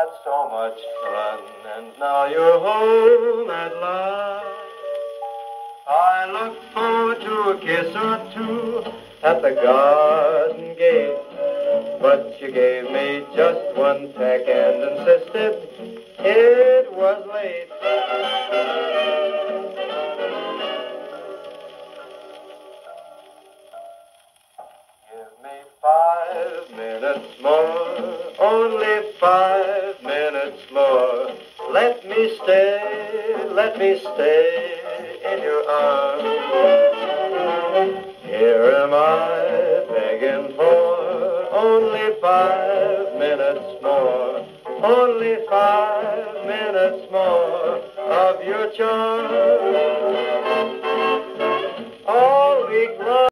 had so much fun, and now you're home at last. I look forward to a kiss or two at the garden gate, but you gave me just one peck and insisted it was late. Give me 5 minutes more, only 5 minutes more. Let me stay, let me stay.